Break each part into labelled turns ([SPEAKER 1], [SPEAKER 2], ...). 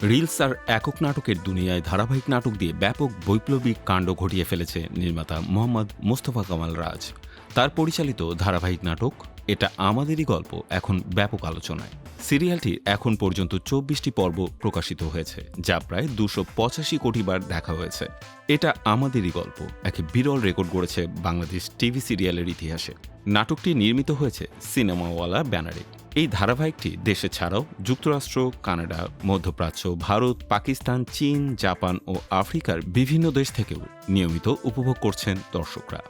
[SPEAKER 1] Reels আর একক নাটকের দুনিয়ায় ধারাবাহিক নাটক দিয়ে ব্যাপক বৈপ্লবিক কাণ্ড ঘটিয়ে ফেলেছে নির্মাতা মোহাম্মদ মোস্তফা কামাল রাজ। তার পরিচালিত ধারাবাহিক নাটক এটা আমাদেরই গল্প এখন ব্যাপক আলোচনায়। সিরিয়ালটি এখন পর্যন্ত ২৪টি পর্ব প্রকাশিত হয়েছে, যা প্রায় ২৮৫ কোটি বার দেখা হয়েছে। এটা আমাদেরই গল্প এক বিরল রেকর্ড গড়েছে বাংলাদেশ টিভি সিরিয়ালের ইতিহাসে। নাটকটি নির্মিত হয়েছে সিনেমাওয়ালা ব্যানারে। এই ধারাবাহিকটি দেশে ছাড়াও যুক্তরাষ্ট্র, কানাডা, মধ্যপ্রাচ্য, ভারত, পাকিস্তান, চীন, জাপান ও আফ্রিকার বিভিন্ন দেশ থেকেও নিয়মিত উপভোগ করছেন দর্শকরা।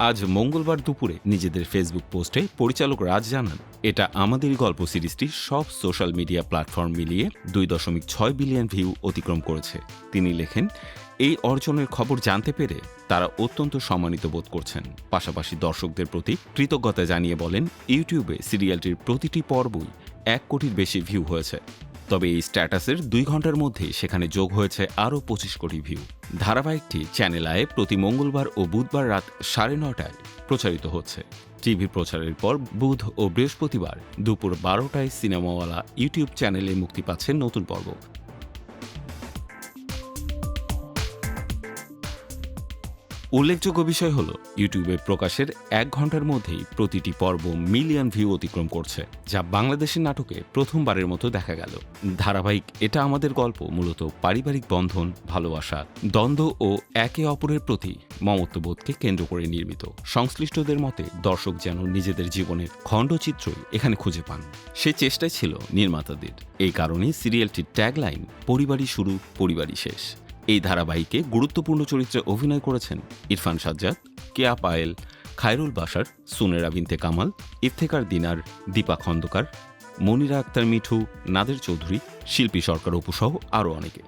[SPEAKER 1] আজ মঙ্গলবার দুপুরে নিজেদের ফেসবুক পোস্টে পরিচালক রাজ জানান, এটা আমাদেরই গল্প সিরিজটি সব সোশ্যাল মিডিয়া প্ল্যাটফর্ম মিলিয়ে ২.৬ বিলিয়ন ভিউ অতিক্রম করেছে। তিনি লেখেন, এই অর্জনের খবর জানতে পেরে তারা অত্যন্ত সম্মানিত বোধ করছেন। পাশাপাশি দর্শকদের প্রতি কৃতজ্ঞতা জানিয়ে বলেন, ইউটিউবে সিরিয়ালটির প্রতিটি পর্বই ১ কোটির বেশি ভিউ হয়েছে। তবে এই স্ট্যাটাসের ২ ঘন্টার মধ্যেই সেখানে যোগ হয়েছে আরও ২৫ কোটি ভিউ। ধারাবাহিকটি চ্যানেল আয়ে প্রতি মঙ্গলবার ও বুধবার রাত ৯:৩০টায় প্রচারিত হচ্ছে। টিভি প্রচারের পর বুধ ও বৃহস্পতিবার দুপুর ১২টায় সিনেমাওয়ালা ইউটিউব চ্যানেলে মুক্তি পাচ্ছে নতুন পর্ব। উল্লেখযোগ্য বিষয় হল, ইউটিউবে প্রকাশের ১ ঘন্টার মধ্যেই প্রতিটি পর্ব মিলিয়ন ভিউ অতিক্রম করছে, যা বাংলাদেশের নাটকে প্রথমবারের মতো দেখা গেল। ধারাবাহিক এটা আমাদের গল্প মূলত পারিবারিক বন্ধন, ভালোবাসা, দ্বন্দ্ব ও একে অপরের প্রতি মমত্ববোধকে কেন্দ্র করে নির্মিত। সংশ্লিষ্টদের মতে দর্শক যেন নিজেদের জীবনের খণ্ডচিত্রই এখানে খুঁজে পান, সে চেষ্টাই ছিল নির্মাতাদের। এই কারণে সিরিয়ালটির ট্যাগলাইন পরিবারই শুরু, পরিবারই শেষ। এই ধারাবাহিকে গুরুত্বপূর্ণ চরিত্রে অভিনয় করেছেন ইরফান সাজ্জাদ, কেয়া পায়েল, খায়রুল বাশার, সুনেরা বিনতে কামাল, ইফতেখার দিনার, দীপা খন্দকার, মনিরা আক্তার মিঠু, নাদের চৌধুরী, শিল্পী সরকার অপু সহ আরও অনেকে।